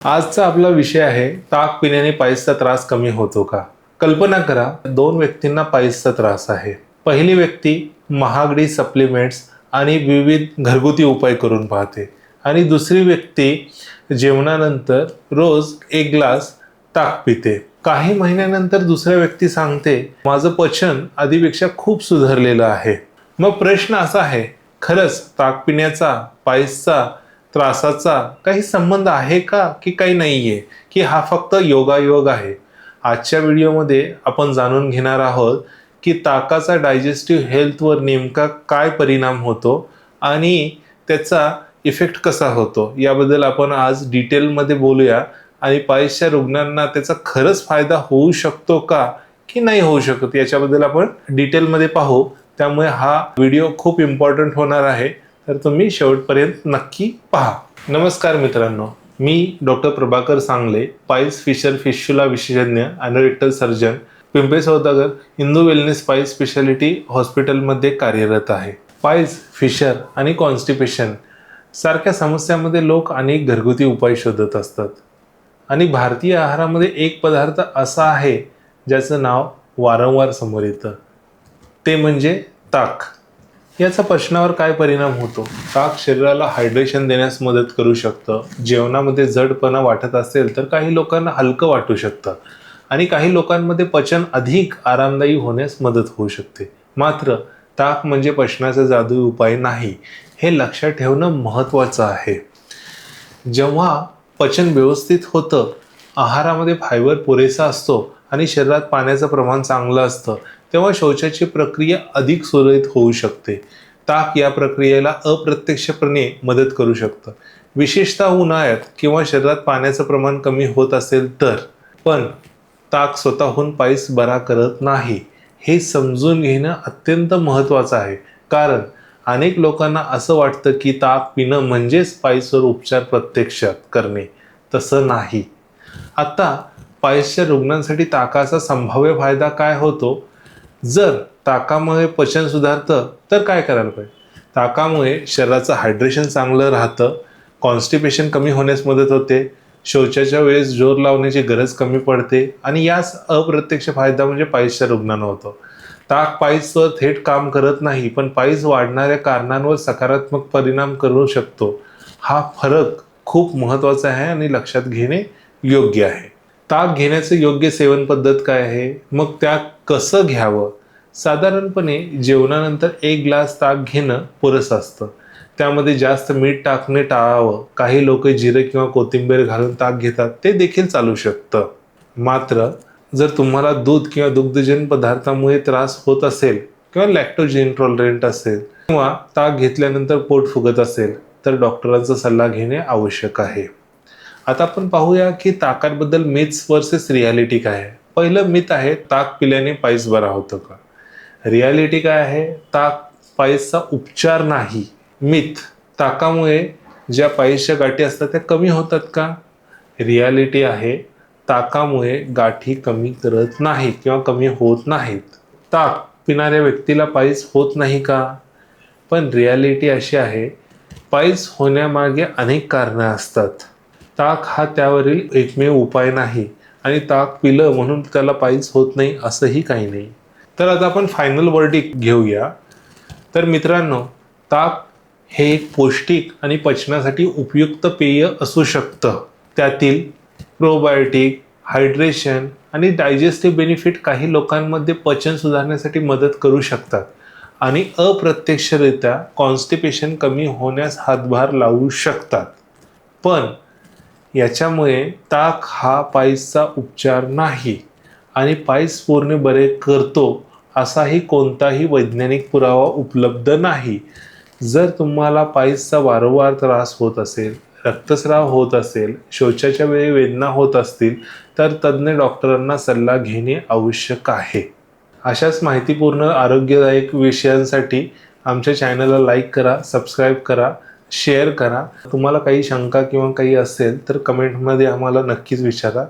आजचा आपला विषय आहे ताक पिण्याने पायल्सचा त्रास कमी होतो का? कल्पना करा, दोन व्यक्तींना पायल्सचा त्रास आहे. पहिली व्यक्ती महागडी सप्लिमेंट्स आणि विविध घरगुती उपाय करून पाहते आणि दुसरी व्यक्ती जेवणानंतर रोज एक ग्लास ताक पिते. काही महिन्यानंतर दुसऱ्या व्यक्ती सांगते, माझं पचन आधीपेक्षा खूप सुधारलेलं आहे. मग प्रश्न असा आहे, खरंच ताक पिण्याचा पायल्सचा त्रासाचा काही संबंध आहे का, की काही नाहीये, की हा फक्त योगायोग आहे? आजच्या व्हिडिओमध्ये आपण जाणून घेणार आहोत की ताकाचा डायजेस्टिव्ह हेल्थवर नेमका काय परिणाम होतो आणि त्याचा इफेक्ट कसा होतो याबद्दल आपण आज डिटेलमध्ये बोलूया. आणि पायल्सच्या रुग्णांना त्याचा खरंच फायदा होऊ शकतो का, की नाही होऊ शकत, याच्याबद्दल आपण डिटेलमध्ये पाहू. त्यामुळे हा व्हिडिओ खूप इम्पॉर्टंट होणार आहे, तर तुम्ही शेवटपर्यंत नक्की पहा. नमस्कार मित्रांनो, मी डॉक्टर प्रभाकर सांगले, पायल्स फिशर फिशुला विशेषज्ञ, अॅनोरेक्टल सर्जन, पिंपरी सौदागर हिंदू वेलनेस पायल्स स्पेशालिटी हॉस्पिटलमध्ये कार्यरत आहे. पायल्स, फिशर आणि कॉन्स्टिपेशन सारख्या समस्यांमध्ये लोक अनेक घरगुती उपाय शोधत असतात आणि भारतीय आहारामध्ये एक पदार्थ असा आहे ज्याचं नाव वारंवार समोर येतं, ते म्हणजे ताक. याचा पचनावर काय परिणाम होतो? ताक शरीराला हायड्रेशन देण्यास मदत करू शकतं. जेवणामध्ये जडपणा वाटत असेल तर काही लोकांना हलकं वाटू शकतं आणि काही लोकांमध्ये पचन अधिक आरामदायी होण्यास मदत होऊ शकते. मात्र ताक म्हणजे पचनाचा जादुई उपाय नाही, हे लक्षात ठेवणं महत्त्वाचं आहे. जेव्हा पचन व्यवस्थित होतं, आहारामध्ये फायबर पुरेसा असतो आणि शरीरात पाण्याचं प्रमाण चांगलं असतं, तेव्हा शौचाची प्रक्रिया अधिक सुरळीत होऊ शकते. ताक या प्रक्रियेला अप्रत्यक्षपणे मदत करू शकतं, विशेषतः उन्हाळ्यात किंवा शरीरात पाण्याचं प्रमाण कमी होत असेल तर. पण ताक स्वतःहून पायल्स बरा करत नाही, हे समजून घेणं अत्यंत महत्त्वाचं आहे. कारण अनेक लोकांना असं वाटतं की ताक पिणं म्हणजेच पायल्सवर उपचार प्रत्यक्षात करणे. तसं नाही. आता पायल्सच्या रुग्णांसाठी ताकाचा संभाव्य फायदा काय होतो? जर ताकामुळे पचन सुधारतं तर काय करायला पाहिजे? ताकामुळे शरीराचं हायड्रेशन चांगलं राहतं, कॉन्स्टिपेशन कमी होण्यास मदत होते, शौचाच्या वेळेस जोर लावण्याची गरज कमी पडते आणि याच अप्रत्यक्ष फायदा म्हणजे पायल्सच्या रुग्णांना होतो. ताक पायल्सवर थेट काम करत नाही, पण पायल्स वाढणाऱ्या कारणांवर सकारात्मक परिणाम करू शकतो. हा फरक खूप महत्त्वाचा आहे आणि लक्षात घेणे योग्य आहे. ताक घेण्याचं योग्य सेवन पद्धत काय आहे? मग त्यात कसं घ्यावं? साधारणपणे जेवणानंतर एक ग्लास ताक घेणं पुरेसं असतं. त्यामध्ये जास्त मीठ टाकणे टाळावं. काही लोक जिरे किंवा कोथिंबीर घालून ताक घेतात, ते देखील चालू शकतं. मात्र जर तुम्हाला दूध किंवा दुग्धजन्य पदार्थामुळे त्रास होत असेल किंवा लॅक्टोज इंटॉलरंट असेल किंवा ताक घेतल्यानंतर पोट फुगत असेल तर डॉक्टरांचा सल्ला घेणे आवश्यक आहे. आता आपण पाहूया की ताकाबद्दल मिथ्स वर्सेस रियालिटी काय आहे. पहिलं मिथ आहे, ताक पिल्याने पायल्स बरा होतं का? रियालिटी काय आहे? ताक पायल्सचा उपचार नाही. मिथ, ताकामुळे ज्या पायल्सच्या गाठी असतात त्या कमी होतात का? रियालिटी आहे, ताकामुळे गाठी कमी करत नाही किंवा कमी होत नाहीत. ताक पिणाऱ्या व्यक्तीला पायल्स होत नाही का? पण रियालिटी अशी आहे, पायल्स होण्यामागे अनेक कारणं असतात. ताक हा त्यावरील एकमेव उपाय नाही आणि ताक पिलं म्हणून त्याला पायल्स होत नाही असंही काही नाही. तर आता आपण फायनल वर्डिक्ट घेऊया. तर मित्रांनो, ताक हे एक पौष्टिक आणि पचनासाठी उपयुक्त पेय असू शकतं. त्यातील प्रोबायोटिक, हायड्रेशन आणि डायजेस्टिव्ह बेनिफिट काही लोकांमध्ये पचन सुधारण्यासाठी मदत करू शकतात आणि अप्रत्यक्षरित्या कॉन्स्टिपेशन कमी होण्यास हातभार लावू शकतात. पण याच्यामुळे ताक हा पायल्सचा उपचार नाही आणि पायल्स पूर्ण बरे करतो असाही कोणताही वैज्ञानिक पुरावा उपलब्ध नाही. जर तुम्हाला पायल्सचा वारंवार त्रास होत असेल, रक्तस्राव होत असेल, शौचाच्या वेळी वेदना होत असतील तर तज्ज्ञ डॉक्टरांना सल्ला घेणे आवश्यक आहे. अशाच माहितीपूर्ण आरोग्यदायक विषयांसाठी आमच्या चॅनलला लाईक करा, सबस्क्राईब करा, शेअर करा. तुम्हाला काही शंका किंवा काही असेल तर कमेंटमध्ये आम्हाला नक्कीच विचारा.